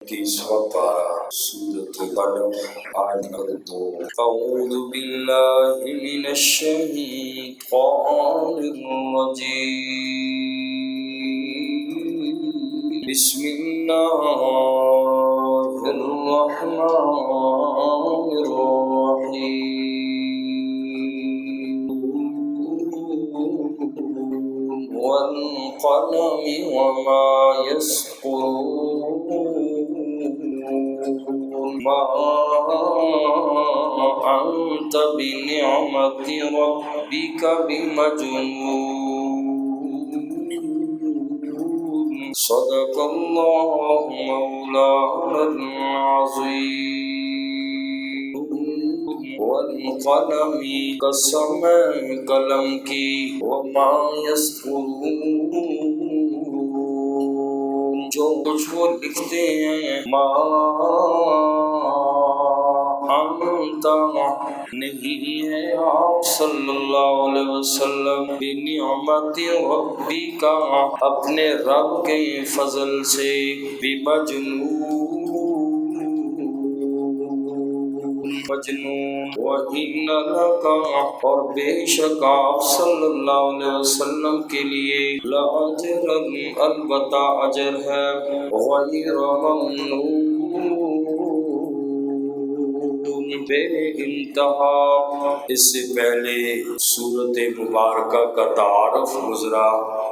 تیسواں پارہ سورۃ قلم آیت نمبر 2۔ اعوذ باللہ من الشیطان الرجیم، بسم اللہ الرحمن الرحیم، والقلم وما يسطرون، ما أنت بنعمة ربك بمجنون، صدق اللہ مولانا العظیم۔ والقلم، قسم قلم کی، وما يسطرون، جو کچھ وہ لکھتے ہیں، ما انت، نہیں ہے آپ صلی اللہ علیہ وسلم، بنعمت ربی کا، اپنے رب کے فضل سے، بمجنون، مجنون، وَإِنَّ لَكَ، اور بے شک آپ صلی اللہ علیہ وسلم کے لیے، لَأَجْرًا، البتہ اجر ہے، غیر ممنون، بے انتہا۔ اس سے پہلے سورۃ مبارکہ کا تعارف گزرا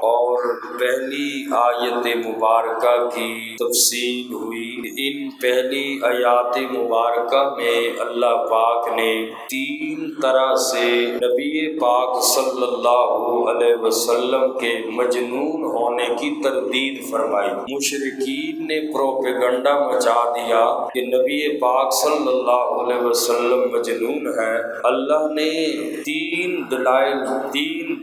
اور پہلی آیت مبارکہ کی تفصیل ہوئی۔ ان پہلی آیات مبارکہ میں اللہ پاک نے تین طرح سے نبی پاک صلی اللہ علیہ وسلم کے مجنون ہونے کی تردید فرمائی۔ مشرکین نے پروپیگنڈا مچا دیا کہ نبی پاک صلی اللہ علیہ وسلم مجنون ہے۔ اللہ نے تین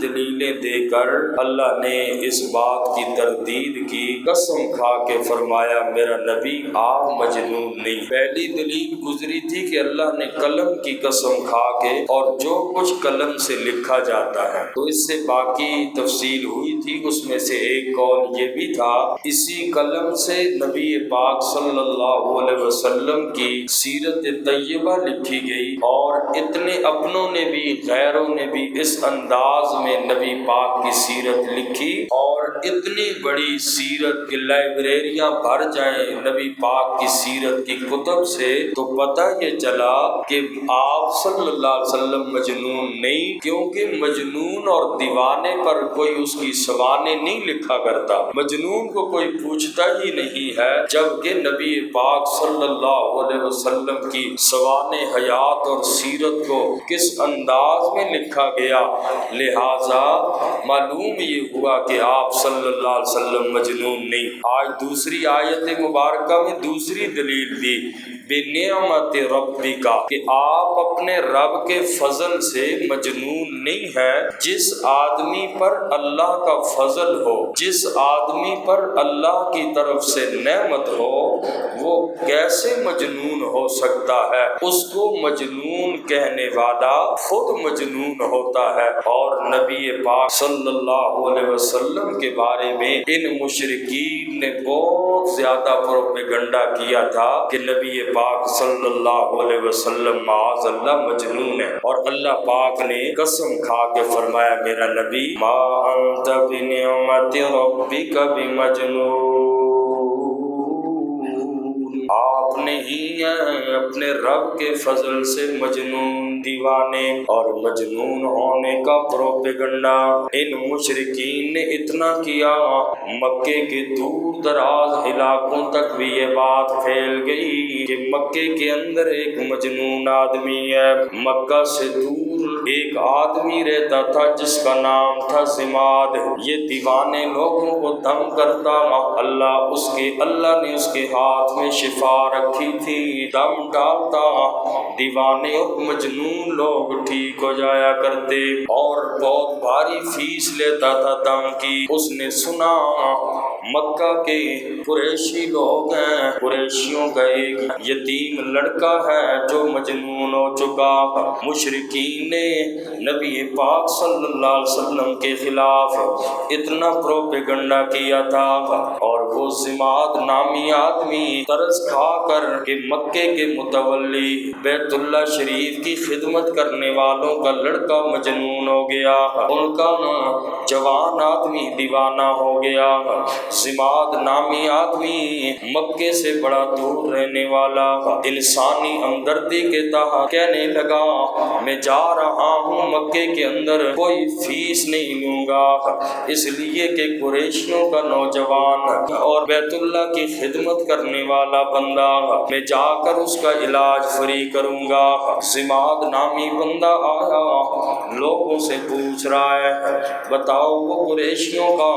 دلیلیں دے کر اللہ نے اس بات کی تردید کی، قسم کھا کے فرمایا میرا نبی آپ مجنون نہیں۔ پہلی دلیل گزری تھی کہ اللہ نے قلم کی قسم کھا کے، اور جو کچھ قلم سے لکھا جاتا ہے، تو اس سے باقی تفصیل ہوئی تھی۔ اس میں سے ایک قول یہ بھی تھا اسی قلم سے نبی پاک صلی اللہ علیہ وسلم کی سیرت طیبہ لکھی گئی، اور اتنے اپنوں نے بھی غیروں نے بھی اس انداز میں نبی پاک کی سیرت لکھی، اور اتنی بڑی سیرت کی لائبریریاں بھر جائیں نبی پاک کی سیرت کی کتب سے، تو پتہ یہ چلا کہ آپ صلی اللہ علیہ وسلم مجنون نہیں، کیونکہ مجنون اور دیوانے پر کوئی اس کی سوانح نہیں لکھا کرتا، مجنون کو کوئی پوچھتا ہی نہیں ہے، جبکہ نبی پاک صلی اللہ علیہ وسلم کی سوانح حیات اور سیرت کو کس انداز میں لکھا گیا، لہذا معلوم یہ ہوا کہ آپ صلی اللہ علیہ وسلم مجنون نہیں۔ آج دوسری آیت مبارکہ میں دوسری دلیل دی، بنعمت ربی کا، کہ آپ اپنے رب کے فضل سے مجنون نہیں ہے۔ جس آدمی پر اللہ کا فضل ہو، جس آدمی پر اللہ کی طرف سے نعمت ہو، وہ کیسے مجنون ہو سکتا ہے؟ اس کو مجنون کہنے والا خود مجنون ہوتا ہے۔ اور نبی پاک صلی اللہ علیہ وسلم کے بارے میں ان مشرکین نے بہت زیادہ پروپیگنڈا کیا تھا کہ نبی پاک صلی اللہ علیہ وسلم معاذ اللہ مجنون ہے، اور اللہ پاک نے قسم کھا کے فرمایا میرا نبی ما انت بنعمت ربک بمجنون، آپ نہیں ہیں اپنے رب کے فضل سے مجنون، دیوانے اور مجنون ہونے کا پروپیگنڈا ان مشرکین نے اتنا کیا، مکے کے دور دراز علاقوں تک بھی یہ بات پھیل گئی کہ مکے کے اندر ایک مجنون آدمی ہے۔ مکہ سے دور ایک آدمی رہتا تھا جس کا نام تھا زماد، یہ دیوانے لوگوں کو دم کرتا، اللہ نے اس کے ہاتھ میں شفا رکھی تھی، دم ڈالتا، دیوانے اور مجنون لوگ ٹھیک ہو جایا کرتے، اور بہت بھاری فیس لیتا تھا دم کی۔ اس نے سنا مکہ کے قریشی لوگ ہیں، قریشیوں کا ایک یتیم لڑکا ہے جو مجنون ہو چکا۔ مشرکین نے نبی پاک صلی اللہ علیہ وسلم کے خلاف اتنا پروپیگنڈا کیا تھا، اور وہ ضماد نامی آدمی ترس کھا کر کہ مکے کے متولی بیت اللہ شریف کی خدمت کرنے والوں کا لڑکا مجنون ہو گیا، ان کا جوان آدمی دیوانہ ہو گیا۔ ضماد نامی آدمی مکے سے بڑا دور رہنے والا انسانی ہمدردی کے تحت کہنے لگا میں جا رہا ہوں مکے کے اندر کوئی فیس نہیں لوں گا، اس لیے کہ قریشیوں کا نوجوان اور بیت اللہ کی خدمت کرنے والا بندہ میں جا کر اس کا علاج فری کروں گا۔ ضماد نامی بندہ آیا، لوگوں سے پوچھ رہا ہے بتاؤ وہ قریشیوں کا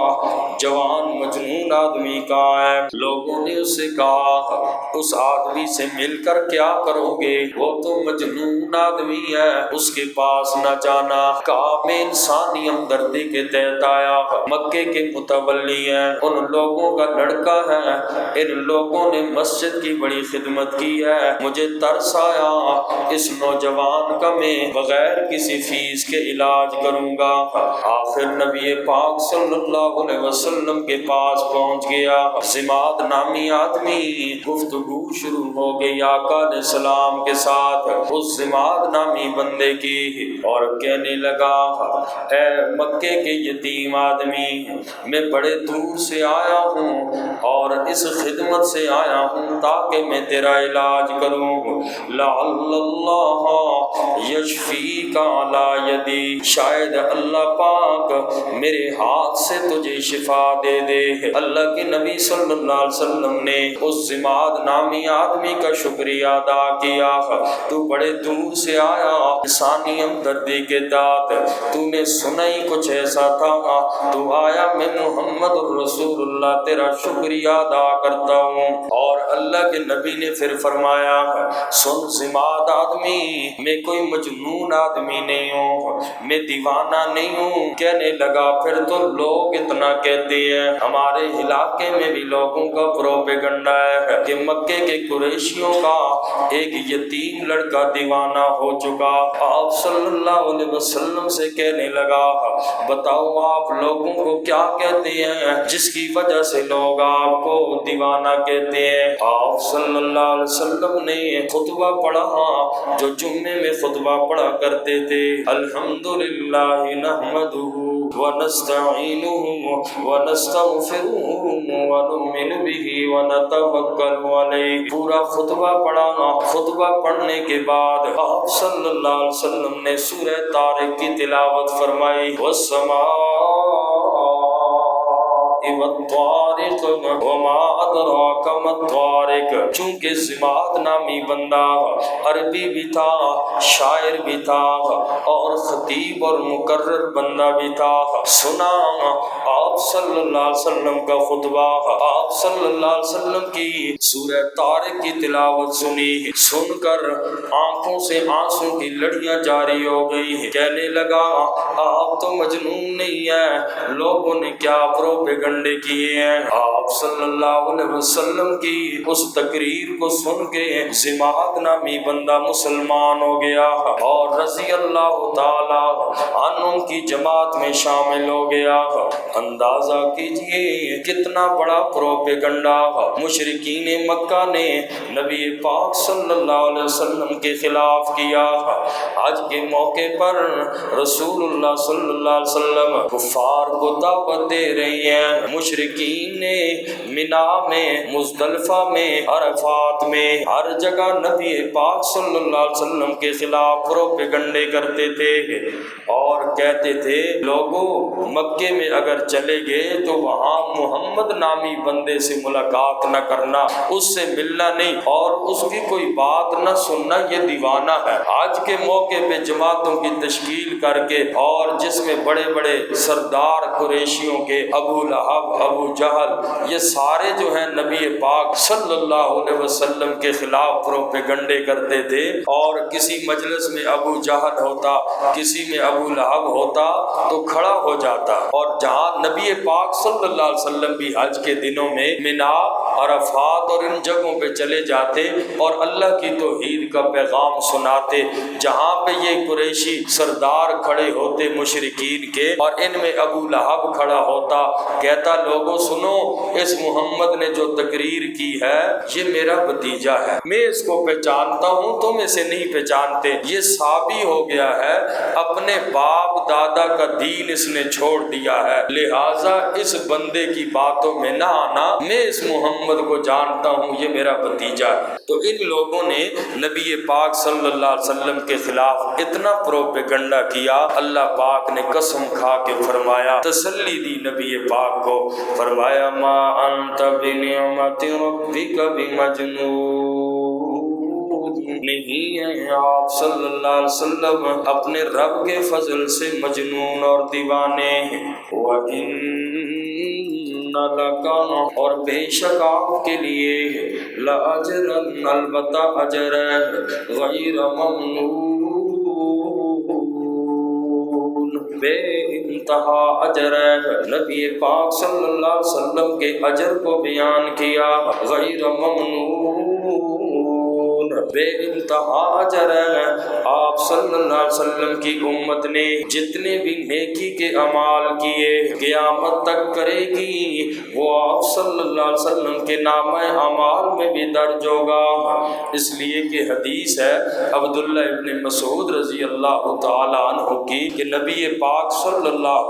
جوان مجنون آدمی کہاں ہے؟ لوگوں نے اس سے کہا اس آدمی سے مل کر کیا کرو گے، وہ تو مجنون آدمی ہے، اس کے پاس نہ جانا۔ کہا میں انسانی ہمدردی کے تحت آیا، مکے کے متولی ہیں، ان لوگوں کا لڑکا ہے، ان لوگوں نے مسجد کی بڑی خدمت کی ہے، مجھے ترس آیا اس نوجوان کا میں بغیر کسی فیس کے علاج کروں گا۔ آخر نبی پاک صلی اللہ علیہ وسلم کے پاس پہنچ گیا۔ ضماد نامی آدمی گفتگو شروع ہو گئی آقا علیہ السلام کے ساتھ اس ضماد نامی بندے کی، اور کہنے لگا اے مکے کے یتیم آدمی، میں بڑے دور سے آیا ہوں اور اس خدمت سے آیا ہوں تاکہ میں تیرا علاج کروں، لعل اللہ یشفیک علی یدی، شاید اللہ پاک میرے ہاتھ سے تجھے شفا دے دے۔ اللہ کے نبی صلی اللہ علیہ وسلم نے اس ضماد نامی آدمی کا شکریہ ادا کیا، تو بڑے دور سے آیا انسانی ہمدردی کے داد، تو نے سنا ہی کچھ ایسا تھا، تو آیا میں محمد الرسول اللہ تیرا شکریہ ادا کرتا ہوں۔ اور اللہ کے نبی نے پھر فرمایا سن ضماد آدمی، میں کوئی مجنون آدمی نہیں ہوں، میں دیوانہ نہیں ہوں۔ کہنے لگا پھر تو لوگ اتنا کہتے ہیں، ہمارے علاقے میں بھی لوگوں کا پروپیگنڈا ہے کہ مکے کے قریشیوں کا ایک یتیم لڑکا دیوانہ ہو چکا۔ آپ صلی اللہ علیہ وسلم سے کہنے لگا بتاؤ آپ لوگوں کو کیا کہتے ہیں جس کی وجہ سے لوگ آپ کو دیوانہ کہتے ہیں؟ آپ صلی اللہ علیہ وسلم نے خطبہ پڑھا جو جمعے میں خطبہ پڑھا کرتے تھے، الحمدللہ نحمدہ ونستعینہ ونستغفرہ ونؤمن بہ ونتوکل علیہ، پورا خطبہ پڑھا۔ خطبہ پڑھنے کے بعد آپ صلی اللہ علیہ وسلم نے سورہ طارق کی تلاوت فرمائی، والسماء والطارق وما ادراک ما الطارق۔ چونکہ ضماد نامی بندہ عربی بھی تھا، شاعر بھی تھا اور خطیب اور مقرر بندہ بھی تھا، سنا آپ صلی اللہ علیہ وسلم کا خطبہ، آپ صلی اللہ علیہ وسلم کی سورہ طارق کی تلاوت سنی، سن کر آنکھوں سے آنسوں کی لڑیاں جاری ہو گئی، کہنے لگا آپ تو مجنون نہیں ہیں، لوگوں نے کیا پروپیگنڈے کیے ہیں۔ آپ صلی اللہ علیہ وسلم کی اس تقریر کو سن کے ضماد نامی بندہ مسلمان ہو گیا اور رضی اللہ تعالی عنہ کی جماعت میں شامل ہو گیا۔ اندازہ کیجئے کتنا بڑا پروپیگنڈا مشرکین مکہ نے نبی پاک صلی اللہ علیہ وسلم کے خلاف کیا۔ آج کے موقع پر رسول اللہ صلی اللہ علیہ وسلم کفار کو دعوت دے رہی ہیں، مشرکین نے منا میں، مزدلفہ میں، عرفات میں، ہر جگہ نبی پاک صلی اللہ علیہ وسلم کے خلاف پروپیگنڈے کرتے تھے اور کہتے تھے لوگوں مکے میں اگر چلے گئے تو وہاں محمد نامی بندے سے ملاقات نہ کرنا، اس سے ملنا نہیں اور اس کی کوئی بات نہ سننا، یہ دیوانہ ہے۔ آج کے موقع پہ جماعتوں کی تشکیل کر کے اور جس میں بڑے بڑے سردار قریشیوں کے ابو لہب، ابو جہل، یہ سارے جو ہیں نبی پاک صلی اللہ علیہ وسلم کے خلاف پروپیگنڈے کرتے تھے، اور کسی مجلس میں ابو جہل ہوتا، کسی میں ابو لہب ہوتا تو کھڑا ہو جاتا، اور جہاں نبی پاک صلی اللہ علیہ وسلم بھی حج کے دنوں میں منا عرفات اور ان جگہوں پہ چلے جاتے اور اللہ کی توحید کا پیغام سناتے، جہاں پہ یہ قریشی سردار کھڑے ہوتے مشرکین کے اور ان میں ابو لہب کھڑا ہوتا، کہتا لوگوں سنو، اس محمد نے جو تقریر کی ہے یہ میرا بھتیجا ہے، میں اس کو پہچانتا ہوں، تم اسے نہیں پہچانتے، یہ صحابی ہو گیا ہے، اپنے باپ دادا کا دین اس نے چھوڑ دیا ہے، لہٰذا اس بندے کی باتوں میں نہ آنا، میں اس محمد کو جانتا ہوں، یہ میرا بھتیجا ہے۔ تو ان لوگوں نے نبی پاک صلی اللہ علیہ وسلم کے خلاف اتنا پروپیگنڈا کیا، اللہ پاک نے قسم کھا کے فرمایا، تسلی دی نبی پاک کو، فرمایا ما انت بنعمت ربک بمجنون، نہیں ہے آپ صلی اللہ علیہ وسلم اپنے رب کے فضل سے مجنون اور دیوانے ہیں، وَإِنَّ لَكَ، اور بے شک آپ کے لیے، لَأَجْرًا، البتہ اجر ہے، غیر ممنون، بے انتہا اجر ہے۔ نبی پاک صلی اللہ علیہ وسلم کے اجر کو بیان کیا، غیر ممنون، بے انتہا اجر ہے۔ آپ صلی اللہ علیہ وسلم کی امت نے جتنے بھی نیکی کے اعمال کیے قیامت تک کرے گی، وہ آپ صلی اللہ علیہ وسلم کے نامہ اعمال میں بھی درج ہوگا، اس لیے کہ حدیث ہے عبداللہ ابن مسعود رضی اللہ تعالی عنہ کی کہ نبی پاک صلی اللہ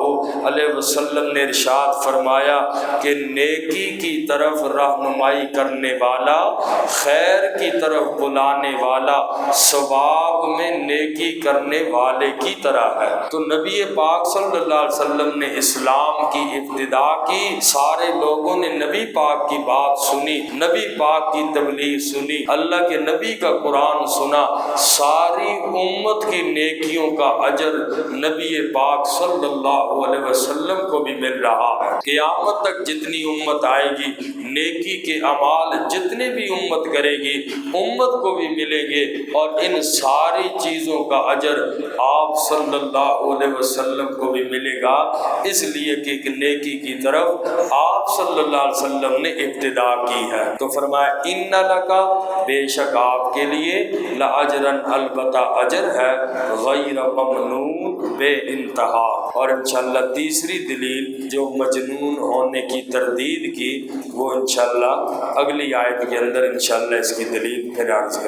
علیہ وسلم نے ارشاد فرمایا کہ نیکی کی طرف رہنمائی کرنے والا، خیر کی طرف بلانے والا، ثواب میں نیکی کرنے والے کی طرح ہے۔ تو نبی پاک صلی اللہ علیہ وسلم نے اسلام کی ابتدا کی، سارے لوگوں نے نبی پاک کی بات سنی، نبی پاک کی تبلیغ سنی، اللہ کے نبی کا قرآن سنا، ساری امت کی نیکیوں کا اجر نبی پاک صلی اللہ علیہ وسلم کو بھی مل رہا ہے۔ قیامت تک جتنی امت آئے گی، نیکی کے اعمال جتنے بھی امت کرے گی، امت کو بھی ملے گے، اور ان ساری چیزوں کا اجر آپ صلی اللہ علیہ وسلم کو بھی ملے گا، اس لیے کہ نیکی کی طرف آپ صلی اللہ علیہ وسلم نے ابتدا کی ہے۔ تو فرمایا ان لکا، بے شک آپ کے لیے، لاجرن، البتہ اجر ہے، غیر ممنون، بے انتہا۔ اور انشاءاللہ تیسری دلیل جو مجنون ہونے کی تردید کی، وہ انشاءاللہ اگلی آیت کے اندر انشاءاللہ اس کی دلیل پھر عرض کریں۔